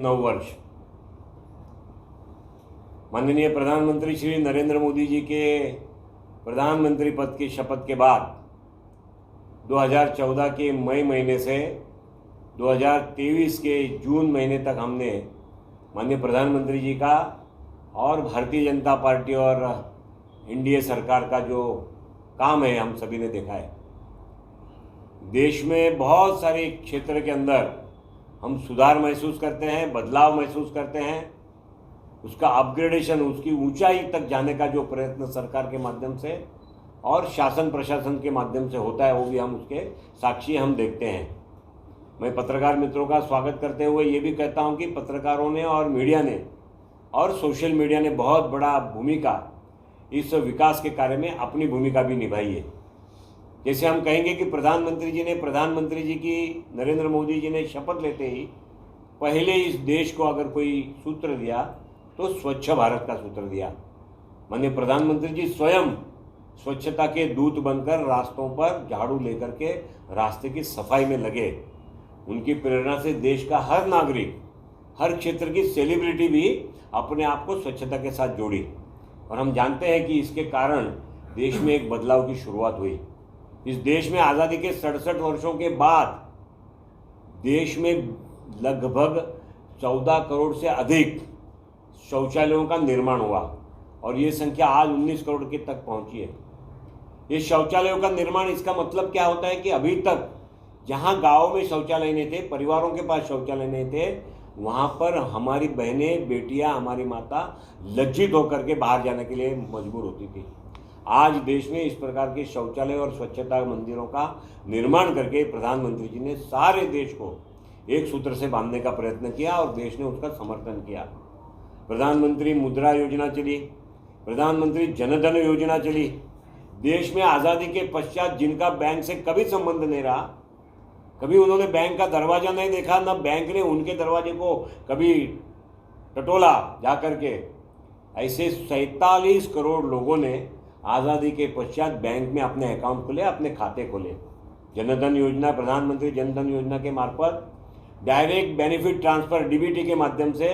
नववर्ष माननीय प्रधानमंत्री श्री नरेंद्र मोदी जी के प्रधानमंत्री पद की शपथ के बाद 2014 के मई महीने से 2023 के जून महीने तक हमने माननीय प्रधानमंत्री जी का और भारतीय जनता पार्टी और एनडीए सरकार का जो काम है हम सभी ने देखा है। देश में बहुत सारे क्षेत्र के अंदर हम सुधार महसूस करते हैं, बदलाव महसूस करते हैं, उसका अपग्रेडेशन, उसकी ऊंचाई तक जाने का जो प्रयत्न सरकार के माध्यम से और शासन प्रशासन के माध्यम से होता है वो भी हम उसके साक्षी हम देखते हैं। मैं पत्रकार मित्रों का स्वागत करते हुए ये भी कहता हूं कि पत्रकारों ने और मीडिया ने और सोशल मीडिया ने बहुत बड़ा भूमिका इस विकास के कार्य में अपनी भूमिका भी निभाई है। जैसे हम कहेंगे कि प्रधानमंत्री जी की नरेंद्र मोदी जी ने शपथ लेते ही पहले इस देश को अगर कोई सूत्र दिया तो स्वच्छ भारत का सूत्र दिया। माननीय प्रधानमंत्री जी स्वयं स्वच्छता के दूत बनकर रास्तों पर झाड़ू लेकर के रास्ते की सफाई में लगे। उनकी प्रेरणा से देश का हर नागरिक, हर क्षेत्र की सेलिब्रिटी भी अपने आप को स्वच्छता के साथ जोड़ी और हम जानते हैं कि इसके कारण देश में एक बदलाव की शुरुआत हुई। इस देश में आज़ादी के 67 वर्षों के बाद देश में लगभग 14 करोड़ से अधिक शौचालयों का निर्माण हुआ और ये संख्या आज 19 करोड़ के तक पहुंची है। ये शौचालयों का निर्माण, इसका मतलब क्या होता है कि अभी तक जहां गाँव में शौचालय नहीं थे, परिवारों के पास शौचालय नहीं थे, वहां पर हमारी बहनें, बेटियां, हमारी माता लज्जित होकर के बाहर जाने के लिए मजबूर होती थी। आज देश में इस प्रकार के शौचालय और स्वच्छता मंदिरों का निर्माण करके प्रधानमंत्री जी ने सारे देश को एक सूत्र से बांधने का प्रयत्न किया और देश ने उसका समर्थन किया। प्रधानमंत्री मुद्रा योजना चली, प्रधानमंत्री जनधन योजना चली। देश में आज़ादी के पश्चात जिनका बैंक से कभी संबंध नहीं रहा, कभी उन्होंने बैंक का दरवाजा नहीं देखा, न बैंक ने उनके दरवाजे को कभी टटोला जा करके, ऐसे 47 करोड़ लोगों ने आज़ादी के पश्चात बैंक में अपने अकाउंट खोले, अपने खाते खोले। जनधन योजना, प्रधानमंत्री जनधन योजना के मार्फत डायरेक्ट बेनिफिट ट्रांसफर डीबीटी के माध्यम से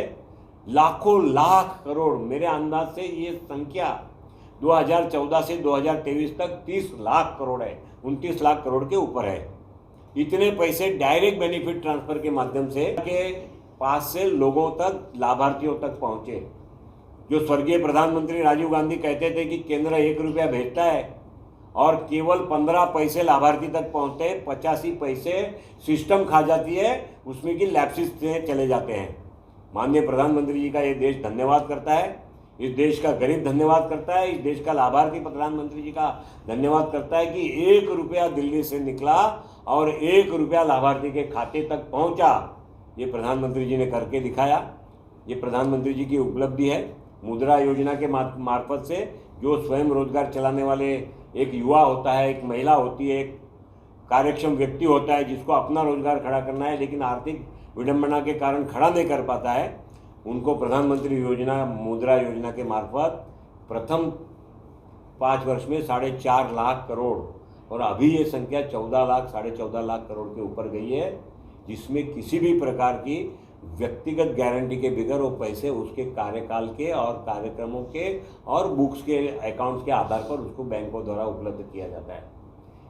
लाखों लाख करोड़, मेरे अंदाज से ये संख्या 2014 से 2023 तक 30 लाख करोड़ है, 29 लाख करोड़ के ऊपर है। इतने पैसे डायरेक्ट बेनिफिट ट्रांसफर के माध्यम से के पास से लोगों तक, लाभार्थियों तक पहुंचे। जो स्वर्गीय प्रधानमंत्री राजीव गांधी कहते थे कि केंद्र 1 रुपया भेजता है और केवल 15 पैसे लाभार्थी तक पहुंचते हैं, 85 पैसे सिस्टम खा जाती है, उसमें की लैप्सिस से चले जाते हैं। माननीय प्रधानमंत्री जी का ये देश धन्यवाद करता है, इस देश का गरीब धन्यवाद करता है, इस देश का लाभार्थी प्रधानमंत्री जी का धन्यवाद करता है कि 1 रुपया दिल्ली से निकला और 1 रुपया लाभार्थी के खाते तक पहुंचा। ये प्रधानमंत्री जी ने करके दिखाया। ये प्रधानमंत्री जी की उपलब्धि है। मुद्रा योजना के मार्फत से जो स्वयं रोजगार चलाने वाले एक युवा होता है, एक महिला होती है, एक कार्यक्षम व्यक्ति होता है जिसको अपना रोजगार खड़ा करना है लेकिन आर्थिक विडंबना के कारण खड़ा नहीं कर पाता है, उनको प्रधानमंत्री योजना, मुद्रा योजना के मार्फत प्रथम 5 वर्ष में 4.5 लाख करोड़ और अभी ये संख्या 14 लाख, 14.5 लाख करोड़ के ऊपर गई है, जिसमें किसी भी प्रकार की व्यक्तिगत गारंटी के बगैर वो पैसे उसके कार्यकाल के और कार्यक्रमों के और बुक्स के अकाउंट्स के आधार पर उसको बैंकों द्वारा उपलब्ध किया जाता है।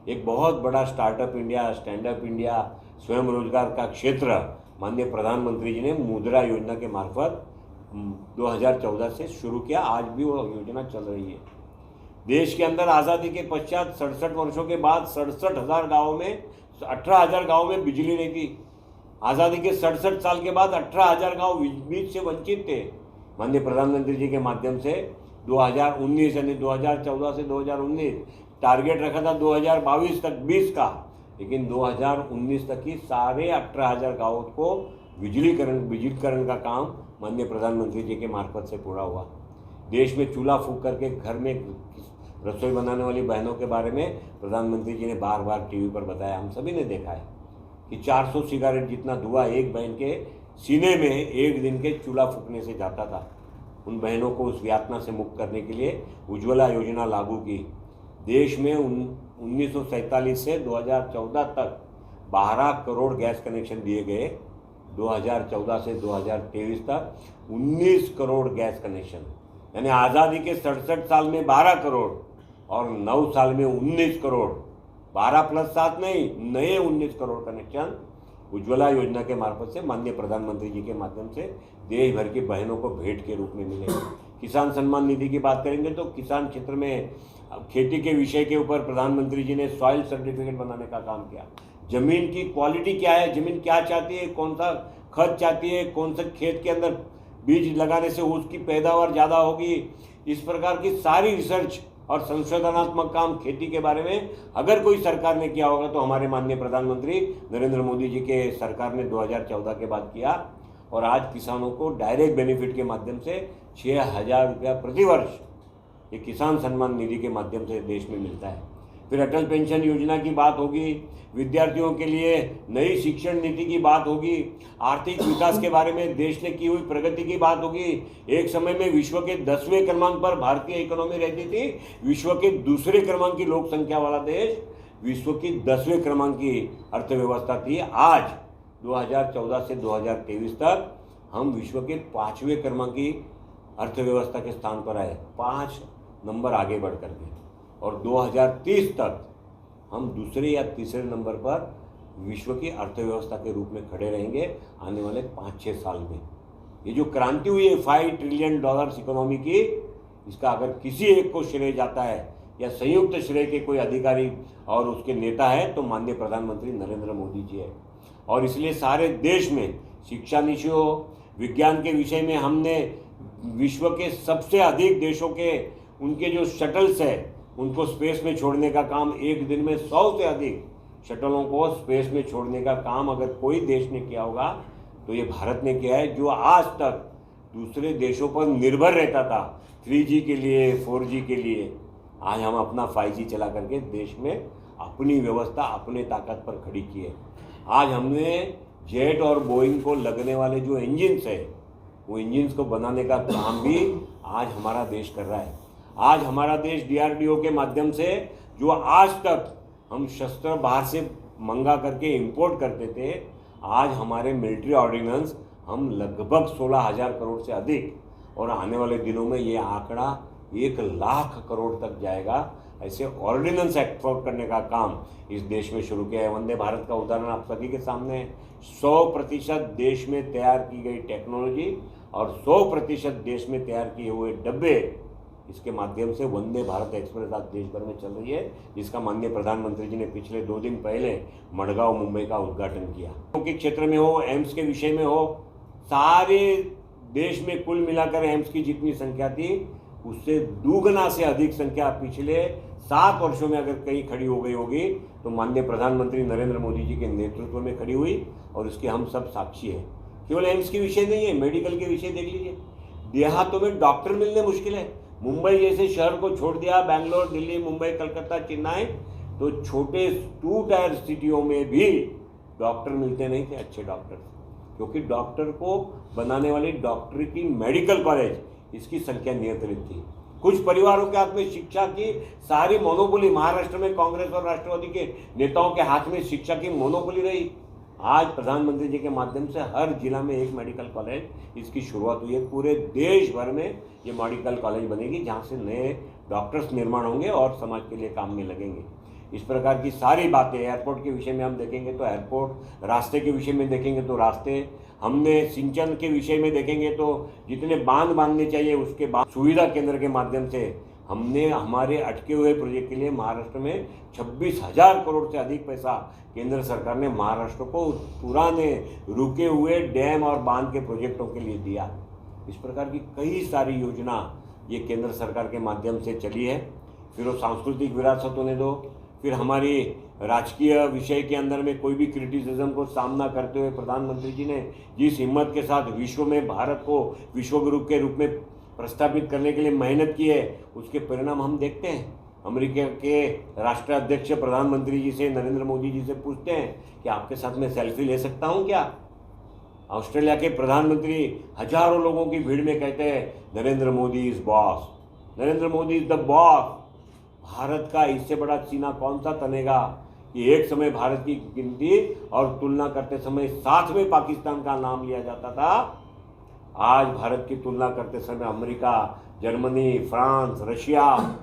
एक बहुत बड़ा startup India, stand up India, स्वयं रोजगार का क्षेत्र माननीय प्रधानमंत्री जी ने मुद्रा योजना के मार्फत 2014 से शुरू किया। आज भी वो योजना चल रही है। देश के अंदर आज़ादी के पश्चात 67 वर्षों के बाद 67,000 गाँवों में, 18,000 गाँव में बिजली नहीं थी। आज़ादी के 67 साल के बाद 18,000 गाँव बिजली से वंचित थे। माननीय प्रधानमंत्री जी के माध्यम से 2019 यानी 2014 से 2019 टारगेट रखा था 2022 तक 20 का, लेकिन 2019 तक ही सारे 18,000 गाँवों को विद्युतीकरण का काम माननीय प्रधानमंत्री जी के मार्फत से पूरा हुआ। देश में चूल्हा फूंक करके घर में रसोई बनाने वाली बहनों के बारे में प्रधानमंत्री जी ने बार बार टीवी पर बताया। हम सभी ने देखा है कि 400 सिगारेट जितना धुआं एक बहन के सीने में एक दिन के चूल्हा फूंकने से जाता था। उन बहनों को उस यातना से मुक्त करने के लिए उज्ज्वला योजना लागू की। देश में 1947 से 2014 तक 12 करोड़ गैस कनेक्शन दिए गए 2014 से 2023 तक 19 करोड़ गैस कनेक्शन, यानी आज़ादी के 67 साल में 12 करोड़ और 9 साल में 19 करोड़, 12 + 7 नहीं, नए 19 करोड़ कनेक्शन उज्ज्वला योजना के मार्फत से माननीय प्रधानमंत्री जी के माध्यम से देश भर की बहनों को भेंट के रूप में मिलेंगे। किसान सम्मान निधि की बात करेंगे तो किसान क्षेत्र में खेती के विषय के ऊपर प्रधानमंत्री जी ने सॉइल सर्टिफिकेट बनाने का काम किया। जमीन की क्वालिटी क्या है, जमीन क्या चाहती है, कौन सा खत चाहती है, कौन सा खेत के अंदर बीज लगाने से उसकी पैदावार ज़्यादा होगी, इस प्रकार की सारी रिसर्च और संशोधनात्मक काम खेती के बारे में अगर कोई सरकार ने किया होगा तो हमारे माननीय प्रधानमंत्री नरेंद्र मोदी जी के सरकार ने 2014 के बाद किया। और आज किसानों को डायरेक्ट बेनिफिट के माध्यम से 6,000 रुपया प्रतिवर्ष ये किसान सम्मान निधि के माध्यम से देश में मिलता है। फिर अटल पेंशन योजना की बात होगी, विद्यार्थियों के लिए नई शिक्षण नीति की बात होगी, आर्थिक विकास के बारे में देश ने की हुई प्रगति की बात होगी। एक समय में विश्व के 10वें क्रमांक पर भारतीय इकोनॉमी रहती थी, विश्व के दूसरे क्रमांक की लोक संख्या वाला देश विश्व की 10वें क्रमांक की अर्थव्यवस्था थी। आज 2014 से 2023 तक हम विश्व के 5वें क्रमांक की अर्थव्यवस्था के स्थान पर आए, 5 नंबर आगे बढ़ करके, और 2030 तक हम दूसरे या तीसरे नंबर पर विश्व की अर्थव्यवस्था के रूप में खड़े रहेंगे आने वाले 5-6 साल में। ये जो क्रांति हुई है $5 ट्रिलियन इकोनॉमी की, इसका अगर किसी एक को श्रेय जाता है या संयुक्त श्रेय के कोई अधिकारी और उसके नेता है तो माननीय प्रधानमंत्री नरेंद्र मोदी जी है। और इसलिए सारे देश में शिक्षा नीति हो, विज्ञान के विषय में हमने विश्व के सबसे अधिक देशों के उनके जो शटल्स है उनको स्पेस में छोड़ने का काम, एक दिन में 100 से अधिक शटलों को स्पेस में छोड़ने का काम अगर कोई देश ने किया होगा तो ये भारत ने किया है, जो आज तक दूसरे देशों पर निर्भर रहता था 3G के लिए, 4G के लिए। आज हम अपना 5G चला करके देश में अपनी व्यवस्था अपने ताकत पर खड़ी की है। आज हमने जेट और बोइंग को लगने वाले जो इंजिन्स है वो इंजिन्स को बनाने का काम भी आज हमारा देश कर रहा है। आज हमारा देश DRDO के माध्यम से जो आज तक हम शस्त्र बाहर से मंगा करके इंपोर्ट करते थे, आज हमारे मिलिट्री ऑर्डिनेंस हम लगभग 16,000 करोड़ से अधिक, और आने वाले दिनों में ये आंकड़ा 1 लाख करोड़ तक जाएगा। ऐसे ऑर्डिनेंस एक्सपोर्ट करने का काम इस देश में शुरू किया है। वंदे भारत का उदाहरण आप सभी के सामने है। 100% देश में तैयार की गई टेक्नोलॉजी और 100% देश में तैयार किए हुए डब्बे, इसके माध्यम से वंदे भारत एक्सप्रेस आज देश भर में चल रही है, जिसका माननीय प्रधानमंत्री जी ने पिछले 2 दिन पहले मडगांव मुंबई का उद्घाटन किया। के क्षेत्र में हो, एम्स के विषय में हो, सारे देश में कुल मिलाकर एम्स की जितनी संख्या थी उससे दुगना से अधिक संख्या पिछले 7 वर्षों में अगर कहीं खड़ी हो गई होगी तो माननीय प्रधानमंत्री नरेंद्र मोदी जी के नेतृत्व में खड़ी हुई, और इसके हम सब साक्षी हैं। केवल एम्स के विषय नहीं है, मेडिकल के विषय देख लीजिए। देहातों में डॉक्टर मिलने मुश्किल है। मुंबई जैसे शहर को छोड़ दिया, बैंगलोर, दिल्ली, मुंबई, कलकत्ता, चेन्नई, तो छोटे 2 टायर सिटियों में भी डॉक्टर मिलते नहीं थे, अच्छे डॉक्टर, क्योंकि डॉक्टर को बनाने वाली डॉक्टरी की मेडिकल कॉलेज इसकी संख्या नियंत्रित थी। कुछ परिवारों के हाथ में शिक्षा की सारी मोनोपोली, महाराष्ट्र में कांग्रेस और राष्ट्रवादी के नेताओं के हाथ में शिक्षा की मोनोपोली रही। आज प्रधानमंत्री जी के माध्यम से हर जिला में एक मेडिकल कॉलेज इसकी शुरुआत हुई है। पूरे देश भर में ये मेडिकल कॉलेज बनेगी जहाँ से नए डॉक्टर्स निर्माण होंगे और समाज के लिए काम में लगेंगे। इस प्रकार की सारी बातें, एयरपोर्ट के विषय में हम देखेंगे तो एयरपोर्ट, रास्ते के विषय में देखेंगे तो रास्ते, हमने सिंचन के विषय में देखेंगे तो जितने बांध बांधने चाहिए उसके बांध सुविधा केंद्र के माध्यम से हमने हमारे अटके हुए प्रोजेक्ट के लिए महाराष्ट्र में 26,000 करोड़ से अधिक पैसा केंद्र सरकार ने महाराष्ट्र को पुराने रुके हुए डैम और बांध के प्रोजेक्टों के लिए दिया। इस प्रकार की कई सारी योजना ये केंद्र सरकार के माध्यम से चली है। फिर वो सांस्कृतिक विरासत होने दो, फिर हमारी राजकीय विषय के अंदर में कोई भी क्रिटिसिज्म को सामना करते हुए प्रधानमंत्री जी ने जिस हिम्मत के साथ विश्व में भारत को विश्व गुरु के रूप में प्रस्थापित करने के लिए मेहनत की है, उसके परिणाम हम देखते हैं। अमेरिका के राष्ट्राध्यक्ष प्रधानमंत्री जी से, नरेंद्र मोदी जी से पूछते हैं कि आपके साथ में सेल्फी ले सकता हूं क्या। ऑस्ट्रेलिया के प्रधानमंत्री हजारों लोगों की भीड़ में कहते हैं Narendra Modi is boss, Narendra Modi is the boss. Bharat का इससे बड़ा सीना कौन सा तनेगा कि एक समय भारत की गिनती और तुलना करते समय साथ में पाकिस्तान का नाम लिया जाता था, आज भारत की तुलना करते समय अमेरिका, जर्मनी, फ्रांस, रशिया,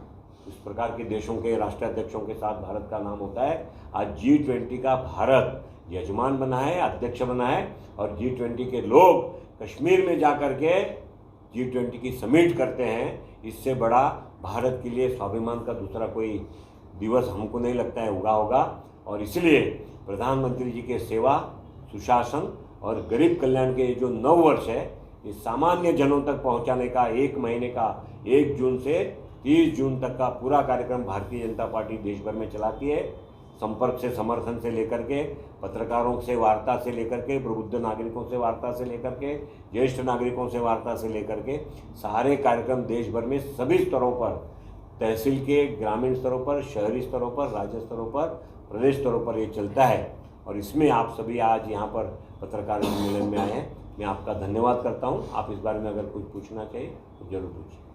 इस प्रकार के देशों के राष्ट्राध्यक्षों के साथ भारत का नाम होता है। आज G20 का भारत यजमान बना है, अध्यक्ष बना है, और G20 के लोग कश्मीर में जाकर के G20 की समिट करते हैं। इससे बड़ा भारत के लिए स्वाभिमान का दूसरा कोई दिवस हमको नहीं लगता है उगा होगा। और इसलिए प्रधानमंत्री जी के सेवा, सुशासन और गरीब कल्याण के जो 9 वर्ष है, इस सामान्य जनों तक पहुंचाने का 1 महीने का 1 जून से 30 जून तक का पूरा कार्यक्रम भारतीय जनता पार्टी देश भर में चलाती है। संपर्क से समर्थन से लेकर के, पत्रकारों से वार्ता से लेकर के, प्रबुद्ध नागरिकों से वार्ता से लेकर के, ज्येष्ठ नागरिकों से वार्ता से लेकर के, सारे कार्यक्रम देश भर में सभी स्तरों पर, तहसील के, ग्रामीण स्तरों पर, शहरी स्तरों पर, राज्य स्तरों पर, प्रदेश स्तरों पर ये चलता है। और इसमें आप सभी आज यहाँ पर पत्रकार सम्मेलन में आए हैं, मैं आपका धन्यवाद करता हूँ। आप इस बारे में अगर कुछ पूछना चाहिए तो जरूर पूछिए।